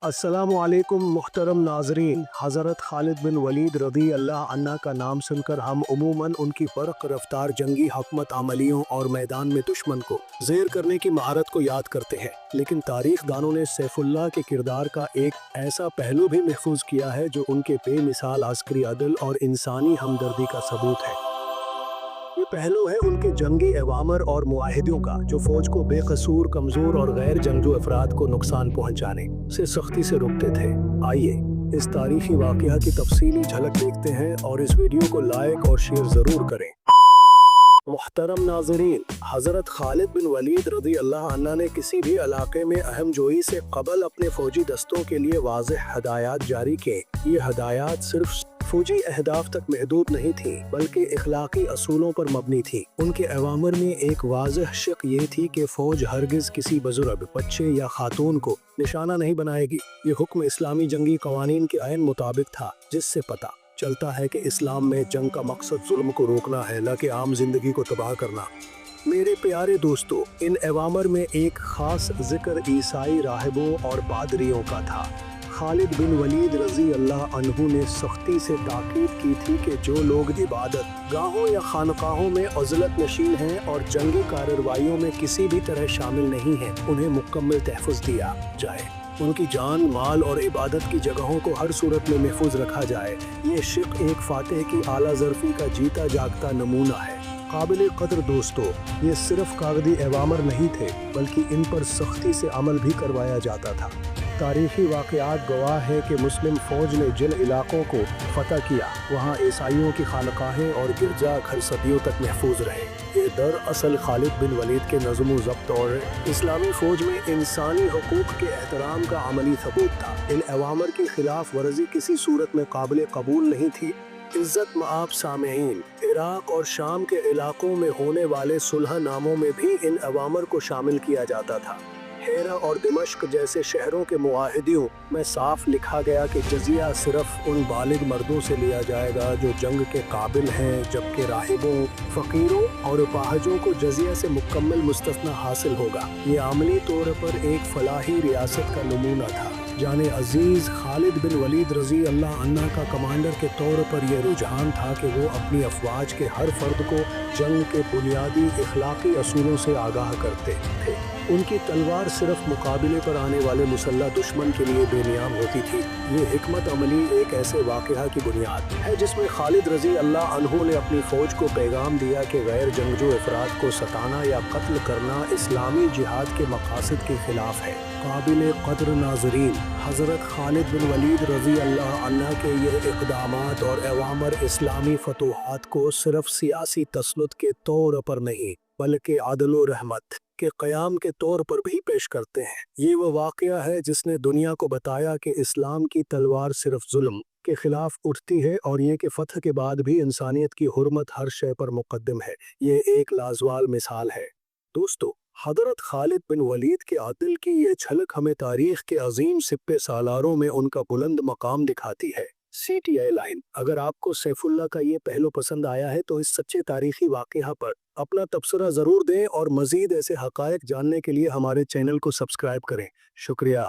अस्सलामुअलैकुम मुहतरम नाजरीन। हज़रत खालिद बिन वलीद रज़ी अल्लाह अन्हा का नाम सुनकर हम उमूमन उनकी फ़र्क रफ्तार जंगी हकमत अमलियों और मैदान में दुश्मन को ज़ेर करने की महारत को याद करते हैं, लेकिन तारीख़ दानों ने सैफुल्लाह के किरदार का एक ऐसा पहलू भी महफूज किया है जो उनके बेमिसाल अस्करी अदल और इंसानी हमदर्दी का सबूत है। ये पहलू है उनके जंगी अवामर और मुआहिदों का, जो फौज को बेकसूर, कमजोर और गैर जंगजू अफराद को नुकसान पहुंचाने से सख्ती से रोकते थे। आइए इस तारीखी वाकया की तफसीली झलक देखते हैं और इस वीडियो को लाइक और शेयर जरूर करें। मुहतरम नाज़रीन, हज़रत खालिद बिन वलीद रज़ी अल्लाह अन्हा ने किसी भी इलाके में अहम जोई से कबल अपने फौजी दस्तों के लिए वाज़ेह हदायत जारी किए। ये हदायत सिर्फ फौजी अहदाफ तक महदूद नहीं थी, बल्कि इखलाकी असूलों पर मबनी थी। उनके अवामर में एक वाज़ेह शक ये थी कि फौज हरगिज किसी बुजुर्ग, बच्चे या खातून को निशाना नहीं बनाएगी। ये हुक्म इस्लामी जंगी कवानीन के ऐन मुताबिक था, जिससे पता चलता है कि इस्लाम में जंग का मकसद जुल्म को रोकना है, न कि आम जिंदगी को तबाह करना। मेरे प्यारे दोस्तों, इन अवामर में एक खास जिक्र ईसाई राहिबों और पादरियों का था। खालिद बिन वलीद रज़ी अल्लाह अन्हु ने सख्ती से ताकीद की थी कि जो लोग इबादत गाहों या खानकाहों में अज़लत नशीन हैं और जंगी कार्रवाइयों में किसी भी तरह शामिल नहीं हैं, उन्हें मुकम्मल तहफ़्फ़ुज़ दिया जाए। उनकी जान, माल और इबादत की जगहों को हर सूरत में महफूज रखा जाए। ये शिक एक फातेह की आला ज़र्फ़ी का जीता जागता नमूना है। काबिल कदर दोस्तों, ये सिर्फ कागजी अवामर नहीं थे, बल्कि इन पर सख्ती से अमल भी करवाया जाता था। तारीखी वाक़यात गवाह है कि मुस्लिम फ़ौज ने जिन इलाकों को फ़तह किया, वहाँ ईसाइयों की खानकाहें और गिरजा घर सदियों तक महफूज रहे। ये दरअसल खालिद बिन वलीद के नज़्म व ज़ब्त और इस्लामी फ़ौज में इंसानी हकूक़ के एहतराम का अमली सबूत था। इन अवामर की खिलाफ वर्जी किसी सूरत में काबिल कबूल नहीं थी। इज़्ज़त मआब सामेईन, इराक़ और शाम के इलाकों में होने वाले सुलह नामों में भी इन अवामर को शामिल किया जाता था। हेरा और दिमश्क जैसे शहरों के मुआहिदियों में साफ लिखा गया कि जजिया सिर्फ उन बालिग मर्दों से लिया जाएगा जो जंग के काबिल हैं, जबकि राहिबों, फ़कीरों और पाहजों को जजिया से मुकम्मल मुस्तस्ना हासिल होगा। ये आमली तौर पर एक फलाही रियासत का नमूना था। जाने अजीज़, खालिद बिन वलीद रज़ी अल्लाह अन्हा का कमांडर के तौर पर यह रुझान था कि वो अपनी अफवाज के हर फर्द को जंग के बुनियादी इखलाकी असूलों से आगाह करते थे। उनकी तलवार सिर्फ मुकाबले पर आने वाले मुसल्लह दुश्मन के लिए बेनियाम होती थी। ये हिकमत अमली एक ऐसे वाक़या की बुनियाद है जिसमें खालिद रज़ी अल्लाह अन्हु ने अपनी फ़ौज को पैगाम दिया कि गैर जंगजू अफराद को सताना या कत्ल करना इस्लामी जिहाद के मकासद के ख़िलाफ़ है। काबिल कदर नाज़रीन, हज़रत खालिद बिन वलीद रज़ी अल्लाह अन्हा के ये इक़दामात और अवामर इस्लामी फतूहात को सिर्फ सियासी तसल्लुत के तौर पर नहीं, बल्कि अदल व रहमत के क़याम के तौर पर भी पेश करते हैं। ये वो वाक़या है जिसने दुनिया को बताया कि इस्लाम की तलवार सिर्फ जुल्म के खिलाफ उठती है और ये कि फ़तह के बाद भी इंसानियत की हुर्मत हर शय पर मुक़द्दम है। ये एक लाजवाल मिसाल है। दोस्तों, हज़रत खालिद बिन वलीद के अदल की ये झलक हमें तारीख़ के अजीम सिप्पे सालारों में उनका बुलंद मकाम दिखाती है। CTI लाइन, अगर आपको सैफुल्लाह का ये पहलू पसंद आया है तो इस सच्चे तारीखी वाक़या पर अपना तबसरा ज़रूर दें और मज़ीद ऐसे हक़ाइक़ जानने के लिए हमारे चैनल को सब्सक्राइब करें। शुक्रिया।